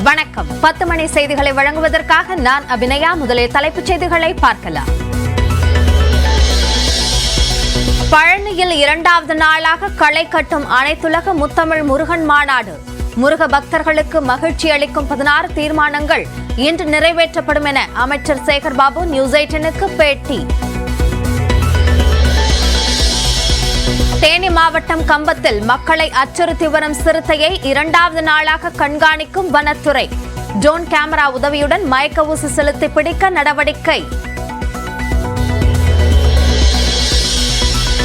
வணக்கம். 10 மணி செய்திகளை வழங்குவதற்காக நான் அபிநயா. முதலில் தலைப்புச் செய்திகளை பார்க்கலாம். பழனியில் 2வது நாளாக களை கட்டும் அனைத்துலக முத்தமிழ் முருகன் மாநாடு. முருக பக்தர்களுக்கு மகிழ்ச்சி அளிக்கும் 16 தீர்மானங்கள் இன்று நிறைவேற்றப்படும் என அமைச்சர் சேகர்பாபு நியூஸ் 18க்கு பேட்டி. தேனி மாவட்டம் கம்பத்தில் மக்களை அச்சுறுத்தி வரும் சிறுத்தையை 2வது நாளாக கண்காணிக்கும் வனத்துறை. ட்ரோன் கேமரா உதவியுடன் மயக்க ஊசி செலுத்தி பிடிக்க நடவடிக்கை.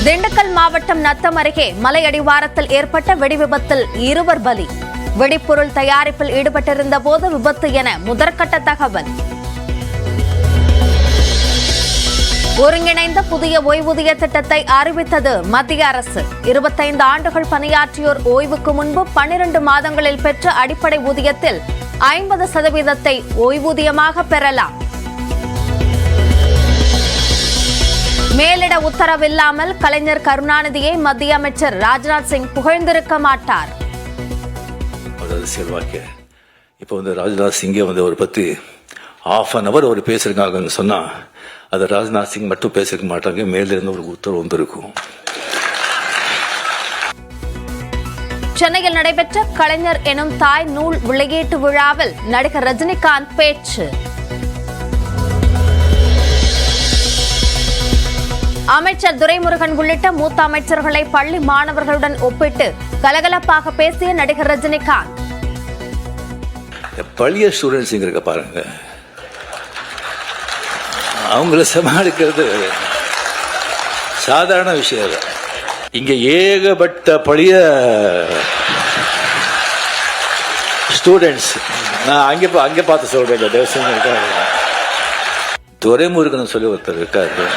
திண்டுக்கல் மாவட்டம் நத்தம் அருகே மலை அடிவாரத்தில் ஏற்பட்ட வெடிவிபத்தில் 2 பலி. வெடிப்பொருள் தயாரிப்பில் ஈடுபட்டிருந்த போது விபத்து என முதற்கட்ட தகவல். ஒருங்கிணைந்த புதிய ஓய்வூதிய திட்டத்தை அறிவித்தது மத்திய அரசு. 25 ஆண்டுகள் பணியாற்றியோர் ஓய்வுக்கு முன்பு 12 மாதங்களில் பெற்ற அடிப்படை ஊதியத்தில் 50% ஓய்வூதியமாக பெறலாம். மேலிட உத்தரவில்லாமல் கலைஞர் கருணாநிதியை மத்திய அமைச்சர் ராஜ்நாத் சிங் புகழ்ந்திருக்க மாட்டார். இப்போ ராஜ்நாத் சிங்கை ஒரு பத்தி ½ an hour அவர் பேசுறாங்கன்னு சொன்னா அதை ராஜ்நாத் சிங் மட்டும் பேசிருக்க மாட்டாங்க. மேலிருந்து ஒரு உத்தரவு வந்திருக்கும். சென்னையில் நடைபெற்ற கலைஞர் எனும் தாய் நூல் வெளியீட்டு விழாவில் நடிகர் ரஜினிகாந்த் பேச்சு. அமைச்சர் துரைமுருகன் உள்ளிட்ட மூத்த அமைச்சர்களை பள்ளி மாணவர்களுடன் ஒப்பிட்டு கலகலப்பாக பேசிய நடிகர் ரஜினிகாந்த். பழைய ஸ்டூடெண்ட்ஸ் இருக்க பாருங்க, அவங்கள சமாளிக்கிறது சாதாரண விஷயம் இல்லை. இங்க ஏகப்பட்ட பழைய ஸ்டூடெண்ட்ஸ். நான் அங்கே பார்த்து சொல்றேன். துரைமுருகன் சொல்லி ஒருத்தர் இருக்காரு.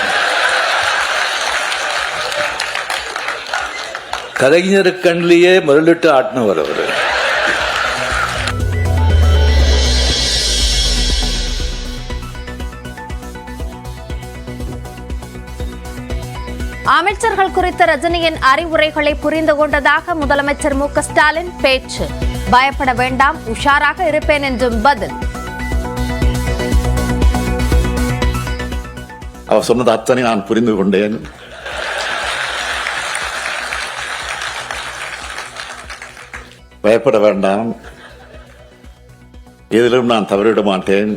கலைஞர் கண்ணிலேயே மருளிட்டு ஆட்டினவர் அவர். அமைச்சர்கள் குறித்த ரஜினியின் அறிவுரைகளை புரிந்து கொண்டதாக முதலமைச்சர் மு க ஸ்டாலின் பேச்சு. பயப்பட வேண்டாம், உஷாராக இருப்பேன் என்றும் பதில். அவர் சொன்னது அத்தனை நான் புரிந்து கொண்டேன். பயப்பட வேண்டாம், எதிலும் நான் தவறிட மாட்டேன்,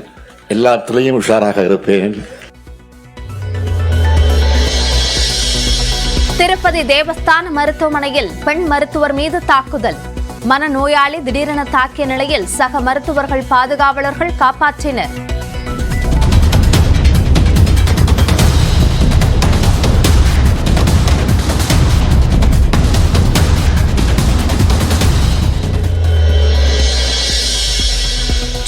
எல்லாத்திலையும் உஷாராக இருப்பேன். திருப்பதி தேவஸ்தான மருத்துவமனையில் பெண் மருத்துவர் மீது தாக்குதல். மனநோயாளி திடீரென தாக்கிய நிலையில் சக மருத்துவர்கள் பாதுகாவலர்கள் காப்பாற்றினர்.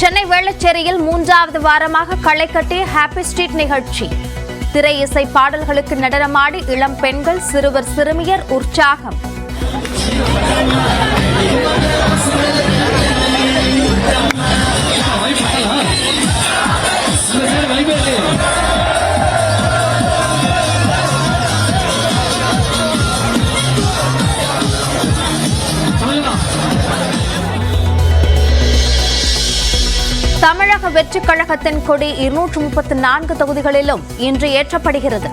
சென்னை வேளச்சேரியில் 3வது வாரமாக களை கட்டிய ஹாப்பி ஸ்ட்ரீட் நிகழ்ச்சி. திரை இசை பாடல்களுக்கு நடனமாடி இளம் பெண்கள், சிறுவர், சிறுமியர் உற்சாகம். தமிழக வெற்றிக் கழகத்தின் கொடி 234 தொகுதிகளிலும் இன்று ஏற்றப்படுகிறது.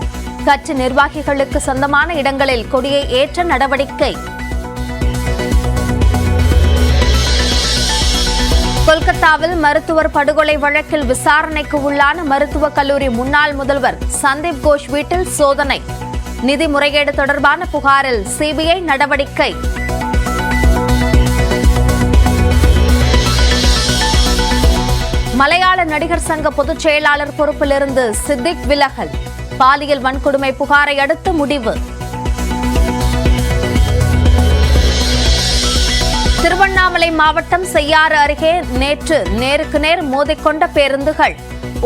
கட்சி நிர்வாகிகளுக்கு சொந்தமான இடங்களில் கொடியை ஏற்ற நடவடிக்கை. கொல்கத்தாவில் மருத்துவர் படுகொலை வழக்கில் விசாரணைக்கு உள்ளான மருத்துவக் கல்லூரி முன்னாள் முதல்வர் சந்தீப் கோஷ் வீட்டில் சோதனை. நிதி முறைகேடு தொடர்பான புகாரில் சிபிஐ நடவடிக்கை. மலையாள நடிகர் சங்க பொதுச் செயலாளர் பொறுப்பிலிருந்து சித்திக் விலகல். பாலியல் வன்கொடுமை புகாரை அடுத்து முடிவு. திருவண்ணாமலை மாவட்டம் செய்யாறு அருகே நேற்று நேருக்கு நேர் மோதிக்கொண்ட பேருந்துகள்.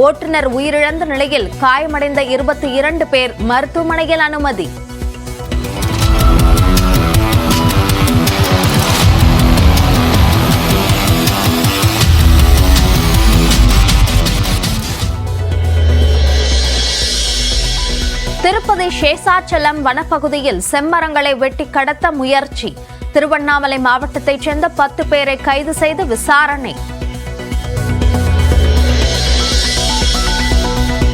ஓட்டுநர் உயிரிழந்த நிலையில் காயமடைந்த 22 பேர் மருத்துவமனையில் அனுமதி. திருப்பதி சேஷாச்சலம் வனப்பகுதியில் செம்மரங்களை வெட்டி கடத்த முயற்சி. திருவண்ணாமலை மாவட்டத்தைச் சேர்ந்த 10 பேரை கைது செய்து விசாரணை.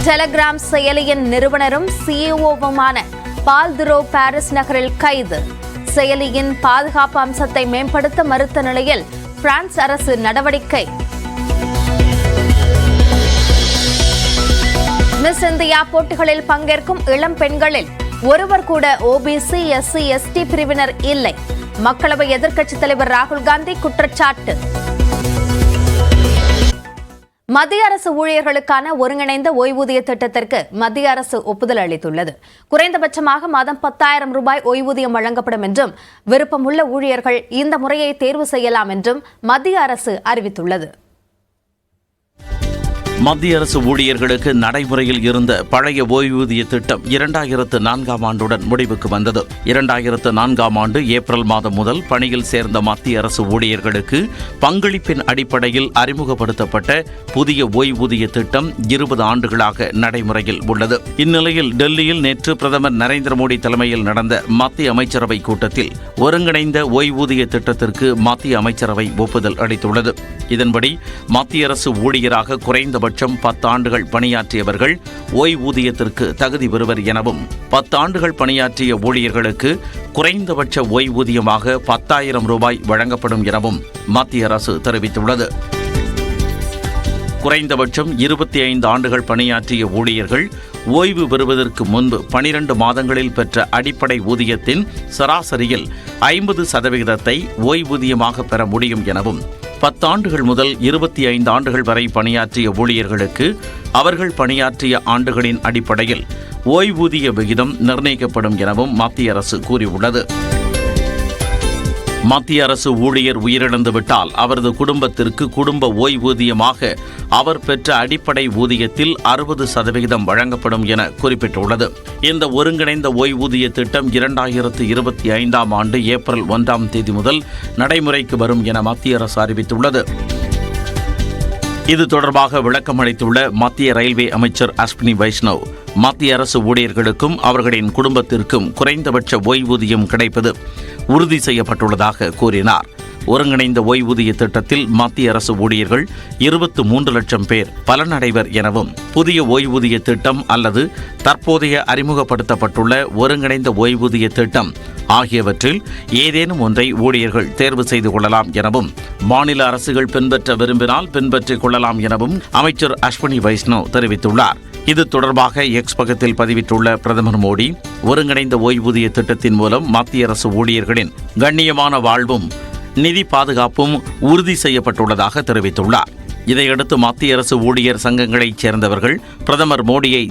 டெலகிராம் செயலியின் நிறுவனரும் சிஇஓவுமான பால்துரோ பாரிஸ் நகரில் கைது. செயலியின் பாதுகாப்பு அம்சத்தை மேம்படுத்த மறுத்த நிலையில் பிரான்ஸ் அரசு நடவடிக்கை. மிஸ் இந்தியா போட்டிகளில் பங்கேற்கும் இளம் பெண்களில் ஒருவர் கூட ஓபிசி, எஸ்சி, எஸ்டி பிரிவினர் இல்லை. மக்களவை எதிர்க்கட்சித் தலைவர் ராகுல் காந்தி குற்றச்சாட்டு. மத்திய அரசு ஊழியர்களுக்கான ஒருங்கிணைந்த ஓய்வூதிய திட்டத்திற்கு மத்திய அரசு ஒப்புதல் அளித்துள்ளது. குறைந்தபட்சமாக மாதம் 10,000 ரூபாய் ஓய்வூதியம் வழங்கப்படும் என்றும், விருப்பமுள்ள ஊழியர்கள் இந்த முறையை தேர்வு செய்யலாம் என்றும் மத்திய அரசு அறிவித்துள்ளது. மத்திய அரசு ஊழியர்களுக்கு நடைமுறையில் இருந்த பழைய ஓய்வூதிய திட்டம் 2004ஆம் ஆண்டுடன் முடிவுக்கு வந்தது. 2004ஆம் ஆண்டு ஏப்ரல் மாதம் முதல் பணியில் சேர்ந்த மத்திய அரசு ஊழியர்களுக்கு பங்களிப்பின் அடிப்படையில் அறிமுகப்படுத்தப்பட்ட புதிய ஓய்வூதிய திட்டம் 20 ஆண்டுகளாக நடைமுறையில் உள்ளது. இந்நிலையில் டெல்லியில் நேற்று பிரதமர் நரேந்திர மோடி தலைமையில் நடந்த மத்திய அமைச்சரவை கூட்டத்தில் ஒருங்கிணைந்த ஓய்வூதிய திட்டத்திற்கு மத்திய அமைச்சரவை ஒப்புதல் அளித்துள்ளது. இதன்படி மத்திய அரசு ஊழியராக குறைந்தபட்சம் 10 ஆண்டுகள் பணியாற்றியவர்கள் ஓய்வூதியத்திற்கு தகுதி பெறுவர் எனவும், 10 ஆண்டுகள் பணியாற்றிய ஊழியர்களுக்கு குறைந்தபட்ச ஓய்வூதியமாக 10,000 ரூபாய் வழங்கப்படும் எனவும் மத்திய அரசு தெரிவித்துள்ளது. குறைந்தபட்சம் 25 ஆண்டுகள் பணியாற்றிய ஊழியர்கள் ஓய்வு பெறுவதற்கு முன்பு 12 மாதங்களில் பெற்ற அடிப்படை ஊதியத்தின் சராசரியில் 50% ஓய்வூதியமாக பெற முடியும் எனவும், 10 ஆண்டுகள் முதல் 25 ஆண்டுகள் வரை பணியாற்றிய ஊழியர்களுக்கு அவர்கள் பணியாற்றிய ஆண்டுகளின் அடிப்படையில் ஓய்வூதிய விகிதம் நிர்ணயிக்கப்படும் எனவும் மத்திய அரசு கூறியுள்ளது. மத்திய அரசு ஊழியர் உயிரிழந்துவிட்டால் அவரது குடும்பத்திற்கு குடும்ப ஓய்வூதியமாக அவர் பெற்ற அடிப்படை ஊதியத்தில் 60% வழங்கப்படும் என குறிப்பிட்டுள்ளது. இந்த ஒருங்கிணைந்த ஓய்வூதிய திட்டம் 2025ஆம் ஆண்டு ஏப்ரல் 1ஆம் தேதி முதல் நடைமுறைக்கு வரும் என மத்திய அரசு அறிவித்துள்ளது. இது தொடர்பாக விளக்கம் அளித்துள்ள மத்திய ரயில்வே அமைச்சர் அஸ்வினி வைஷ்ணவ், மத்திய அரசு ஊழியர்களுக்கும் அவர்களின் குடும்பத்திற்கும் குறைந்தபட்ச ஓய்வூதியம் கிடைப்பது உறுதி செய்யப்பட்டுள்ளதாக கூறினார். ஒருங்கிணைந்த ஓய்வூதிய திட்டத்தில் மத்திய அரசு ஊழியர்கள் 23 லட்சம் பேர் பலனடைவர் எனவும், புதிய ஓய்வூதிய திட்டம் அல்லது தற்போதைய அறிமுகப்படுத்தப்பட்டுள்ள ஒருங்கிணைந்த ஓய்வூதிய திட்டம் ஆகியவற்றில் ஏதேனும் ஒன்றை ஊழியர்கள் தேர்வு செய்து கொள்ளலாம் எனவும், மாநில அரசுகள் பின்பற்ற விரும்பினால் பின்பற்றிக் கொள்ளலாம் எனவும் அமைச்சர் அஸ்வினி வைஷ்ணவ் தெரிவித்துள்ளார். இது தொடர்பாக எக்ஸ் பக்கத்தில் பதிவிட்டுள்ள பிரதமர் மோடி, ஒருங்கிணைந்த ஓய்வூதிய திட்டத்தின் மூலம் மத்திய அரசு ஊழியர்களின் கண்ணியமான வாழ்வும் நிதி பாதுகாப்பும் உறுதி செய்யப்பட்டுள்ளதாக தெரிவித்துள்ளார். இதையடுத்து மத்திய அரசு ஊழியர் சங்கங்களைச் சேர்ந்தவர்கள் பிரதமர் மோடியை